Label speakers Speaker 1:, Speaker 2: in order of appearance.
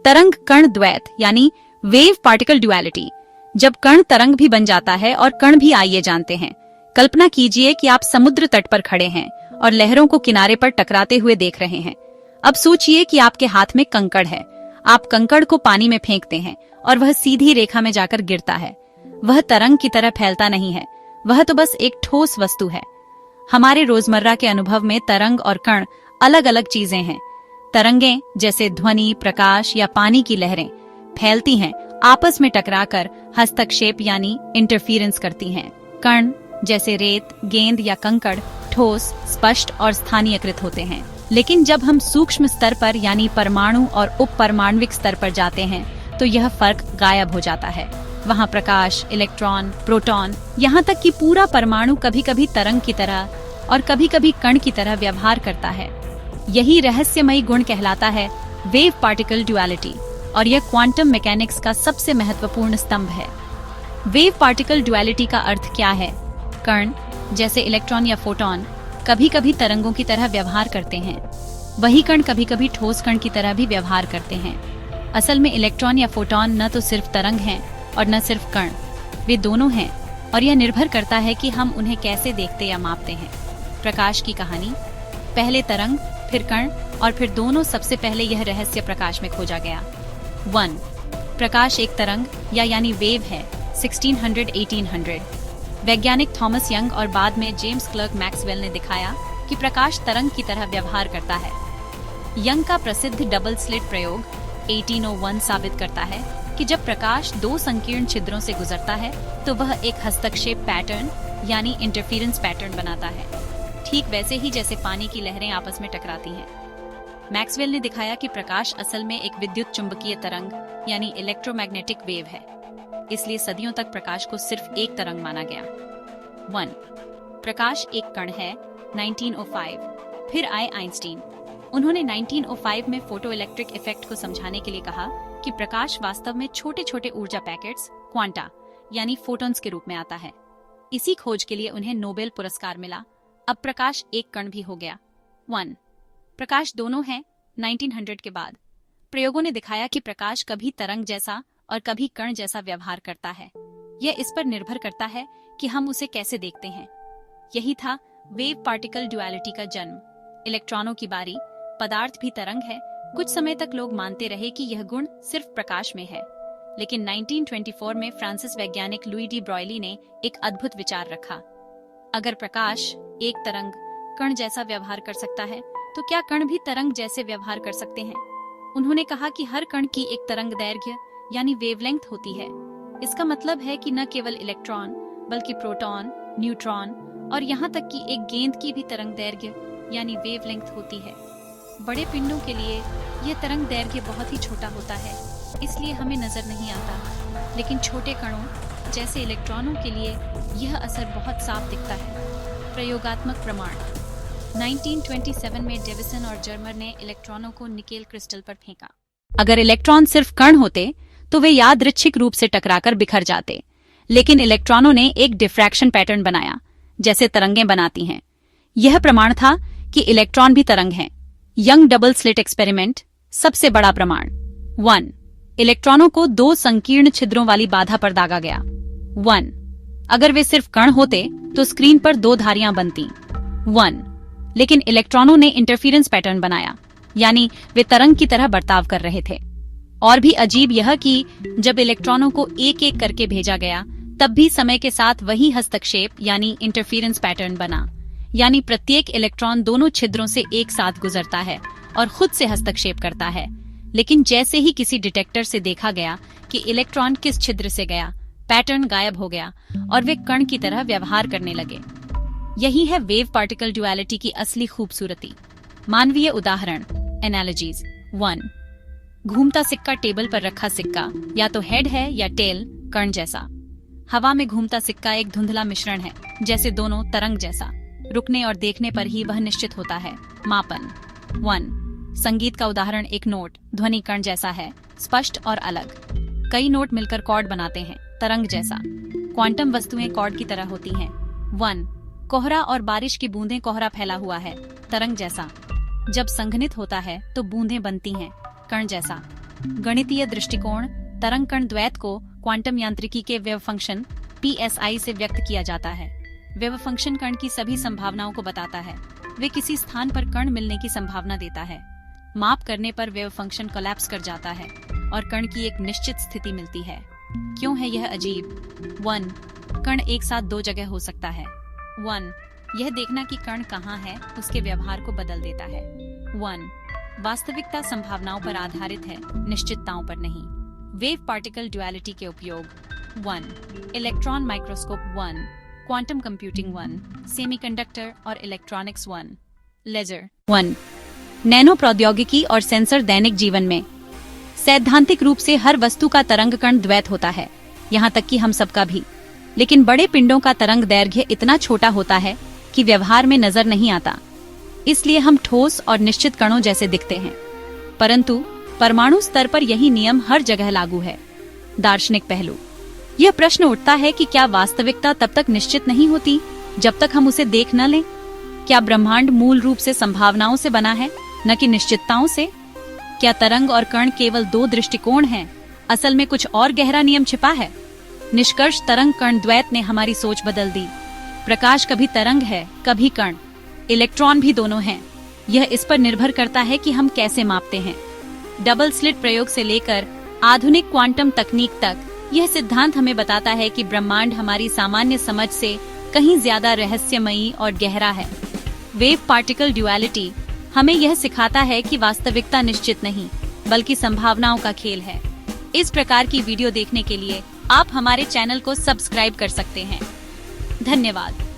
Speaker 1: तरंग कण द्वैत यानी वेव पार्टिकल ड्युअलिटी, जब कण तरंग भी बन जाता है और कण भी आइए जानते हैं। कल्पना कीजिए कि आप समुद्र तट पर खड़े हैं और लहरों को किनारे पर टकराते हुए देख रहे हैं। अब सोचिए कि आपके हाथ में कंकड़ है। आप कंकड़ को पानी में फेंकते हैं और वह सीधी रेखा में जाकर गिरता है। वह तरंग की तरह फैलता नहीं है, वह तो बस एक ठोस वस्तु है। हमारे रोजमर्रा के अनुभव में तरंग और कण अलग अलग चीजें हैं। तरंगें जैसे ध्वनि, प्रकाश या पानी की लहरें फैलती हैं, आपस में टकराकर हस्तक्षेप यानी इंटरफियरेंस करती हैं। कण जैसे रेत, गेंद या कंकड़ ठोस, स्पष्ट और स्थानीयकृत होते हैं। लेकिन जब हम सूक्ष्म स्तर पर यानी परमाणु और उप परमाणविक स्तर पर जाते हैं तो यह फर्क गायब हो जाता है। वहाँ प्रकाश, इलेक्ट्रॉन, प्रोटॉन, यहाँ तक कि पूरा परमाणु कभी कभी तरंग की तरह और कभी कभी कण की तरह व्यवहार करता है। यही रहस्यमयी गुण कहलाता है वेव पार्टिकल ड्युअलिटी, और यह क्वांटम मैकेनिक्स का सबसे महत्वपूर्ण स्तंभ है। वेव पार्टिकल ड्युअलिटी का अर्थ क्या है? कण जैसे इलेक्ट्रॉन या फोटॉन कभी कभी तरंगों की तरह व्यवहार करते हैं। वही कण कभी कभी ठोस कण की तरह भी व्यवहार करते हैं। असल में इलेक्ट्रॉन या फोटॉन न तो सिर्फ तरंग हैं और न सिर्फ कण, वे दोनों हैं, और यह निर्भर करता है कि हम उन्हें कैसे देखते या मापते हैं। प्रकाश की कहानी, पहले तरंग, फिर कण और फिर दोनों। सबसे पहले यह रहस्य प्रकाश में खोजा गया। 1. प्रकाश एक तरंग या यानी वेव है। 1600-1800 वैज्ञानिक थॉमस यंग और बाद में जेम्स क्लर्क मैक्सवेल ने दिखाया कि प्रकाश तरंग की तरह व्यवहार करता है। यंग का प्रसिद्ध डबल स्लिट प्रयोग 1801 साबित करता है कि जब प्रकाश दो संकीर्ण छिद्रों से गुजरता है तो वह एक हस्तक्षेप पैटर्न यानी इंटरफेरेंस पैटर्न बनाता है, ठीक वैसे ही जैसे पानी की लहरें आपस में टकराती हैं। मैक्सवेल ने दिखाया कि प्रकाश असल में एक विद्युत चुंबकीय तरंग यानी इलेक्ट्रोमैग्नेटिक वेव है। इसलिए सदियों तक प्रकाश को सिर्फ एक तरंग माना गया। 1. प्रकाश एक कण है। 1905 फिर आए आइंस्टीन। उन्होंने 1905 में फोटो इलेक्ट्रिक इफेक्ट को समझाने के लिए कहा कि प्रकाश वास्तव में छोटे छोटे ऊर्जा पैकेट्स, क्वांटा यानी फोटॉन्स के रूप में आता है। इसी खोज के लिए उन्हें नोबेल पुरस्कार मिला। अब प्रकाश एक कण भी हो गया। 1. प्रकाश दोनों है। 1900 के बाद प्रयोगों ने दिखाया कि प्रकाश कभी तरंग जैसा और कभी कण जैसा व्यवहार करता है। यह इस पर निर्भर करता है कि हम उसे कैसे देखते हैं। यही था वेव पार्टिकल ड्युअलिटी का जन्म। इलेक्ट्रॉनों की बारी, पदार्थ भी तरंग है। कुछ समय तक लोग मानते रहे कि यह गुण सिर्फ प्रकाश में है, लेकिन 1924 में फ्रांसिस वैज्ञानिक लुई डी ब्रॉयली ने एक अद्भुत विचार रखा। अगर प्रकाश एक तरंग कण जैसा व्यवहार कर सकता है तो क्या कण भी तरंग जैसे व्यवहार कर सकते हैं? उन्होंने कहा कि हर कण की एक तरंग दैर्घ्य यानी वेवलेंथ होती है। इसका मतलब है कि न केवल इलेक्ट्रॉन बल्कि प्रोटॉन, न्यूट्रॉन और यहाँ तक कि एक गेंद की भी तरंग दैर्घ्य यानी वेवलेंथ होती है। बड़े पिंडों के लिए यह तरंग दैर्घ्य बहुत ही छोटा होता है, इसलिए हमें नजर नहीं आता, लेकिन छोटे कणों जैसे इलेक्ट्रॉनों के लिए यह असर बहुत साफ दिखता है। प्रयोगात्मक प्रमाण 1927 में डेविसन और जर्मर ने इलेक्ट्रॉनों को निकेल क्रिस्टल पर फेंका। अगर इलेक्ट्रॉन सिर्फ कण होते तो वे यादृच्छिक रूप से टकराकर बिखर जाते, लेकिन इलेक्ट्रॉनों ने एक डिफ्रैक्शन पैटर्न बनाया जैसे तरंगें बनाती हैं। यह प्रमाण था कि इलेक्ट्रॉन भी तरंग हैं। यंग डबल स्लिट एक्सपेरिमेंट सबसे बड़ा प्रमाण। 1. इलेक्ट्रॉनों को दो संकीर्ण छिद्रों वाली बाधा पर दागा गया। 1. अगर वे सिर्फ कण होते तो स्क्रीन पर दो धारियां बनती। 1. लेकिन इलेक्ट्रॉनों ने इंटरफेरेंस पैटर्न बनाया, यानी वे तरंग की तरह बर्ताव कर रहे थे। और भी अजीब यह कि जब इलेक्ट्रॉनों को एक एक करके भेजा गया तब भी समय के साथ वही हस्तक्षेप यानी इंटरफेरेंस पैटर्न बना, यानी प्रत्येक इलेक्ट्रॉन दोनों छिद्रों से एक साथ गुजरता है और खुद से हस्तक्षेप करता है। लेकिन जैसे ही किसी डिटेक्टर से देखा गया कि इलेक्ट्रॉन किस छिद्र से गया, पैटर्न गायब हो गया और वे कण की तरह व्यवहार करने लगे। यही है वेव पार्टिकल ड्युअलिटी की असली खूबसूरती। मानवीय उदाहरण, एनालॉजीज। 1. घूमता सिक्का, टेबल पर रखा सिक्का या तो हेड है या टेल, कण जैसा। हवा में घूमता सिक्का एक धुंधला मिश्रण है, जैसे दोनों तरंग जैसा। रुकने और देखने पर ही वह निश्चित होता है। मापन 1. संगीत का उदाहरण, एक नोट ध्वनि कण जैसा है, स्पष्ट और अलग। कई नोट मिलकर कॉर्ड बनाते हैं, तरंग जैसा। क्वांटम वस्तुएं कॉर्ड की तरह होती हैं। 1. कोहरा और बारिश की बूंदें, कोहरा फैला हुआ है, तरंग जैसा। जब संघनित होता है तो बूंदें बनती हैं, कण जैसा। गणितीय दृष्टिकोण तरंग कण द्वैत को क्वांटम यांत्रिकी के वेव फंक्शन PSI से व्यक्त किया जाता है। वेव फंक्शन कण की सभी संभावनाओं को बताता है। वे किसी स्थान पर कण मिलने की संभावना देता है। माप करने पर वेव फंक्शन कोलैप्स कर जाता है और कण की एक निश्चित स्थिति मिलती है। क्यों है यह अजीब? 1. कण एक साथ दो जगह हो सकता है। 1. यह देखना कि कण कहाँ है उसके व्यवहार को बदल देता है। 1. वास्तविकता संभावनाओं पर आधारित है, निश्चितताओं पर नहीं। वेव पार्टिकल ड्युअलिटी के उपयोग 1. Electron microscope 1. Quantum computing 1. Semiconductor और इलेक्ट्रॉनिक्स 1. लेजर 1. नैनो प्रौद्योगिकी और सेंसर दैनिक जीवन में सैद्धांतिक रूप से हर वस्तु का तरंग कण द्वैत होता है, यहाँ तक कि हम सबका भी। लेकिन बड़े पिंडों का तरंग दैर्घ्य इतना छोटा होता है कि व्यवहार में नजर नहीं आता। इसलिए हम ठोस और निश्चित कणों जैसे दिखते हैं। परंतु परमाणु स्तर पर यही नियम हर जगह लागू है। दार्शनिक पहलू। यह प्रश्न उठता है कि क्या वास्तविकता तब तक निश्चित नहीं होती जब तक हम उसे देख न लें? क्या ब्रह्मांड मूल रूप से संभावनाओं से बना है, न कि निश्चितताओं से? क्या तरंग और कण केवल दो दृष्टिकोण हैं? असल में कुछ और गहरा नियम छिपा है। निष्कर्ष, तरंग कण द्वैत ने हमारी सोच बदल दी। प्रकाश कभी तरंग है, कभी कण। इलेक्ट्रॉन भी दोनों हैं। यह इस पर निर्भर करता है कि हम कैसे मापते हैं। डबल स्लिट प्रयोग से लेकर आधुनिक क्वांटम तकनीक तक यह सिद्धांत हमें बताता है कि ब्रह्मांड हमारी सामान्य समझ से कहीं ज्यादा रहस्यमयी और गहरा है। वेव पार्टिकल ड्युअलिटी हमें यह सिखाता है कि वास्तविकता निश्चित नहीं, बल्कि संभावनाओं का खेल है। इस प्रकार की वीडियो देखने के लिए आप हमारे चैनल को सब्सक्राइब कर सकते हैं। धन्यवाद।